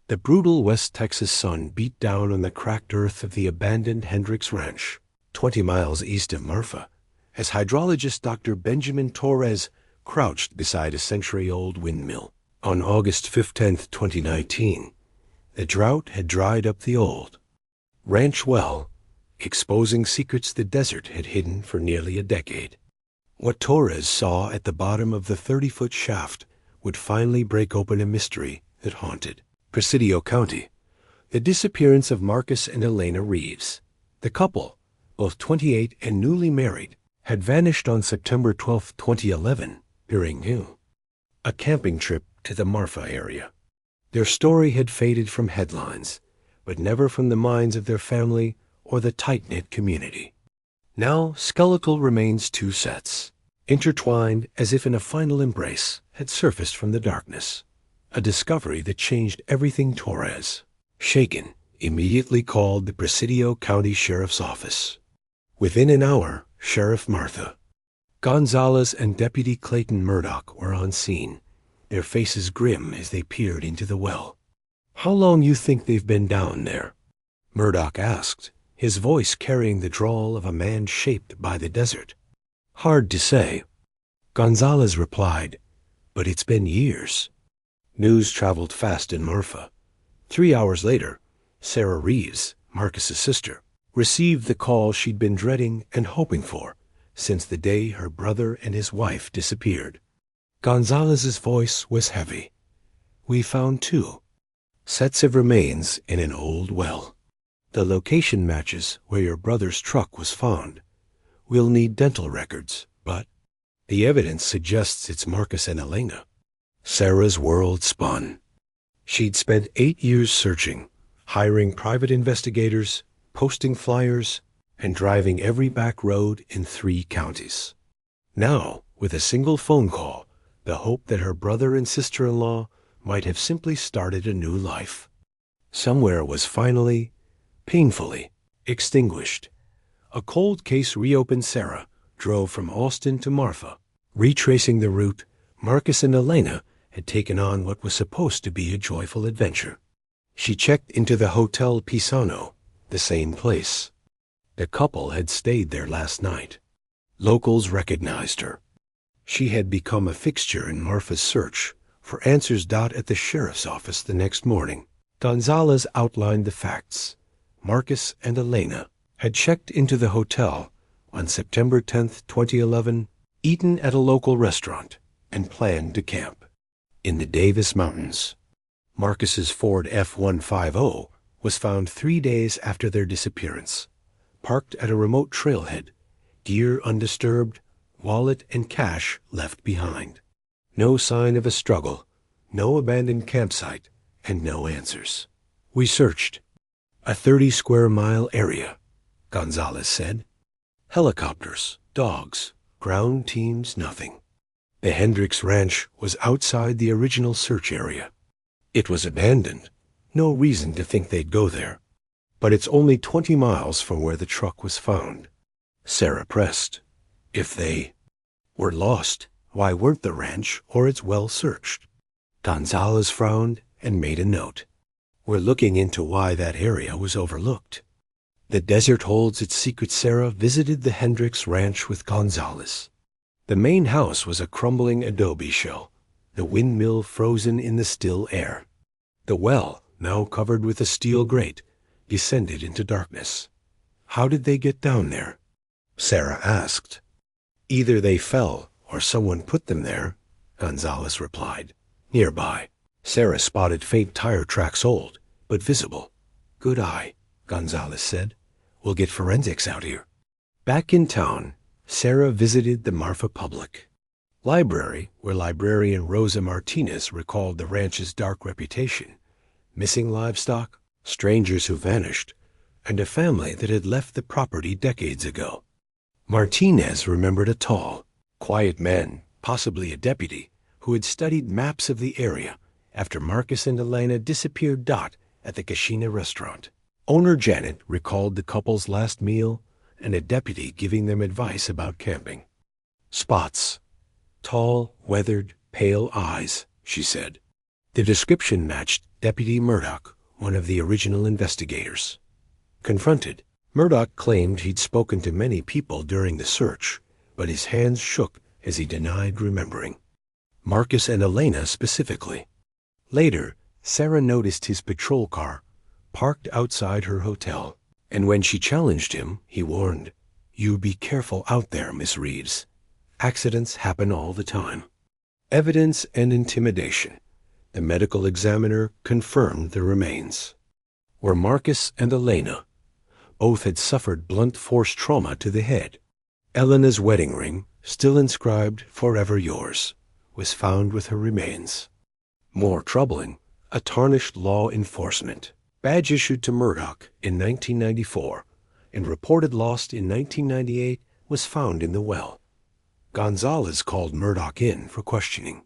The brutal West Texas sun beat down on the cracked earth of the abandoned Hendricks Ranch, 20 miles east of Marfa, as hydrologist Dr. Benjamin Torres crouched beside a century-old windmill. On August 15, 2019, the drought had dried up the old ranch well, exposing secrets the desert had hidden for nearly a decade. What Torres saw at the bottom of the 30-foot shaft would finally break open a mystery that haunted Presidio County: the disappearance of Marcus and Elena Reeves. The couple, both 28 and newly married, had vanished on September 12, 2011, during a camping trip to the Marfa area. Their story had faded from headlines, but never from the minds of their family or the tight-knit community. Now, skeletal remains 2 sets, intertwined as if in a final embrace, had surfaced from the darkness. A discovery that changed everything. Torres, shaken, immediately called the Presidio County Sheriff's Office. Within an hour, Sheriff Martha Gonzalez and Deputy Clayton Murdoch were on scene, their faces grim as they peered into the well. "How long you think they've been down there?" Murdoch asked, his voice carrying the drawl of a man shaped by the desert. "Hard to say," Gonzalez replied, "but it's been years." News traveled fast in Marfa. 3 hours later, Sarah Reeves, Marcus's sister, received the call she'd been dreading and hoping for since the day her brother and his wife disappeared. Gonzalez's voice was heavy. "We found 2 sets of remains in an old well. The location matches where your brother's truck was found. We'll need dental records, but the evidence suggests it's Marcus and Elena." Sarah's world spun. She'd spent 8 years searching, hiring private investigators, posting flyers, and driving every back road in 3 counties. Now, with a single phone call, the hope that her brother and sister-in-law might have simply started a new life somewhere was finally, painfully, extinguished. A cold case reopened. Sarah drove from Austin to Marfa. Retracing the route, Marcus and Elena had taken on what was supposed to be a joyful adventure. She checked into the Hotel Pisano, the same place. The couple had stayed there last night. Locals recognized her. She had become a fixture in Marfa's search for answers. At the sheriff's office the next morning, Gonzalez outlined the facts. Marcus and Elena had checked into the hotel on September 10, 2011, eaten at a local restaurant, and planned to camp in the Davis Mountains. Marcus's Ford F-150 was found 3 days after their disappearance, parked at a remote trailhead, gear undisturbed, wallet and cash left behind. No sign of a struggle, no abandoned campsite, and no answers. "We searched a 30-square-mile area," Gonzalez said. "Helicopters, dogs, ground teams, nothing. The Hendricks Ranch was outside the original search area. It was abandoned. No reason to think they'd go there. But it's only 20 miles from where the truck was found." Sarah pressed. "If they were lost, why weren't the ranch or its well searched?" Gonzalez frowned and made a note. "We're looking into why that area was overlooked." The desert holds its secrets. Sarah visited the Hendricks Ranch with Gonzalez. The main house was a crumbling adobe shell, the windmill frozen in the still air. The well, now covered with a steel grate, descended into darkness. "How did they get down there?" Sarah asked. "Either they fell or someone put them there," Gonzalez replied. Nearby, Sarah spotted faint tire tracks, old but visible. "Good eye," Gonzalez said. "We'll get forensics out here." Back in town, Sarah visited the Marfa Public Library, where librarian Rosa Martinez recalled the ranch's dark reputation: missing livestock, strangers who vanished, and a family that had left the property decades ago. Martinez remembered a tall, quiet man, possibly a deputy, who had studied maps of the area after Marcus and Elena disappeared. At the Kashina restaurant, owner Janet recalled the couple's last meal and a deputy giving them advice about camping. "Spots. Tall, weathered, pale eyes," she said. The description matched Deputy Murdoch, one of the original investigators. Confronted, Murdoch claimed he'd spoken to many people during the search, but his hands shook as he denied remembering. Marcus and Elena specifically. Later, Sarah noticed his patrol car parked outside her hotel, and when she challenged him, he warned, "You be careful out there, Miss Reeves. Accidents happen all the time." Evidence and intimidation. The medical examiner confirmed the remains were Marcus and Elena. Both had suffered blunt force trauma to the head. Elena's wedding ring, still inscribed "Forever Yours," was found with her remains. More troubling, a tarnished law enforcement badge issued to Murdoch in 1994 and reported lost in 1998 was found in the well. Gonzalez called Murdoch in for questioning.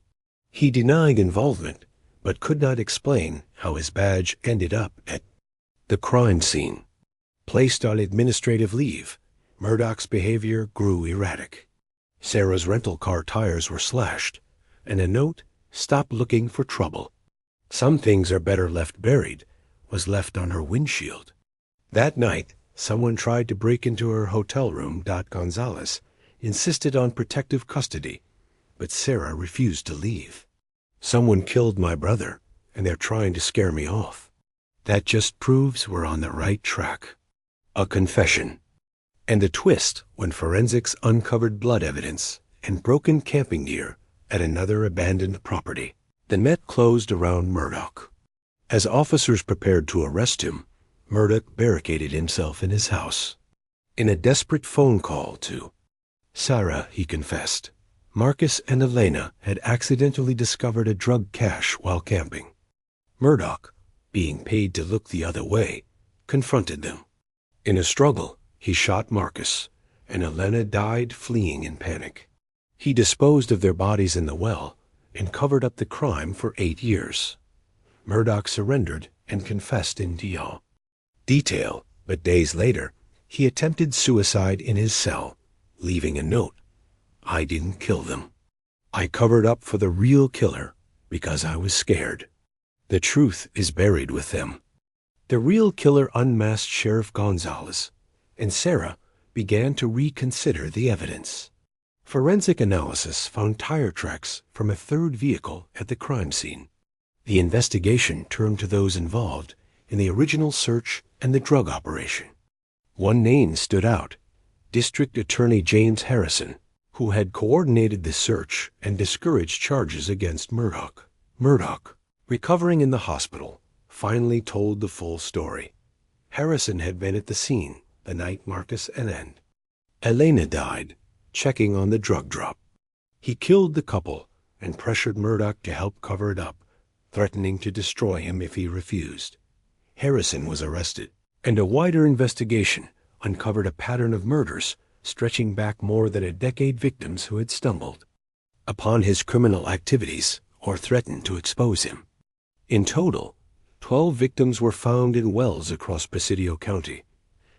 He denied involvement, but could not explain how his badge ended up at the crime scene. Placed on administrative leave, Murdoch's behavior grew erratic. Sarah's rental car tires were slashed, and a note, "Stop looking for trouble. Some things are better left buried," was left on her windshield. That night, someone tried to break into her hotel room. Gonzalez insisted on protective custody, but Sarah refused to leave. "Someone killed my brother, and they're trying to scare me off." That just proves we're on the right track. A confession. And a twist when forensics uncovered blood evidence and broken camping gear at another abandoned property. The net closed around Murdoch. As officers prepared to arrest him, Murdoch barricaded himself in his house. In a desperate phone call to Sarah, he confessed, Marcus and Elena had accidentally discovered a drug cache while camping. Murdoch, being paid to look the other way, confronted them. In a struggle, he shot Marcus, and Elena died fleeing in panic. He disposed of their bodies in the well and covered up the crime for 8 years. Murdoch surrendered and confessed in detail, but days later, he attempted suicide in his cell, leaving a note. "I didn't kill them. I covered up for the real killer because I was scared." The truth is buried with them. The real killer unmasked Sheriff Gonzalez, and Sarah began to reconsider the evidence. Forensic analysis found tire tracks from a third vehicle at the crime scene. The investigation turned to those involved in the original search and the drug operation. One name stood out, District Attorney James Harrison, who had coordinated the search and discouraged charges against Murdoch. Murdoch, recovering in the hospital, finally told the full story. Harrison had been at the scene the night Marcus and Elena died, checking on the drug drop. He killed the couple and pressured Murdoch to help cover it up, threatening to destroy him if he refused. Harrison was arrested, and a wider investigation uncovered a pattern of murders stretching back more than a decade. Victims who had stumbled upon his criminal activities or threatened to expose him. In total, 12 victims were found in wells across Presidio County.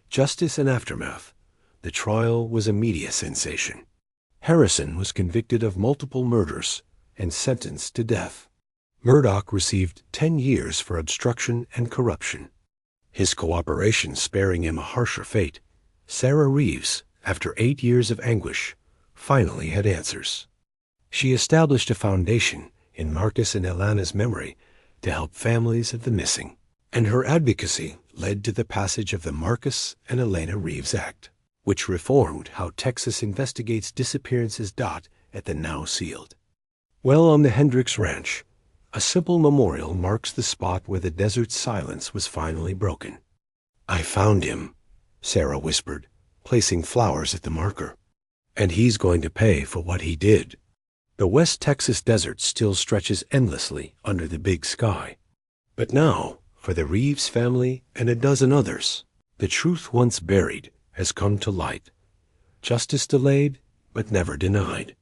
Justice and aftermath. The trial was a media sensation. Harrison was convicted of multiple murders and sentenced to death. Murdoch received 10 years for obstruction and corruption. His cooperation sparing him a harsher fate. Sarah Reeves, after 8 years of anguish, finally had answers. She established a foundation in Marcus and Elena's memory to help families of the missing, and her advocacy led to the passage of the Marcus and Elena Reeves Act, which reformed how Texas investigates disappearances. At the now sealed well on the Hendricks Ranch, a simple memorial marks the spot where the desert's silence was finally broken. "I found him," Sarah whispered, placing flowers at the marker. "And he's going to pay for what he did." The West Texas desert still stretches endlessly under the big sky. But now, for the Reeves family and a dozen others, the truth once buried has come to light. Justice delayed, but never denied.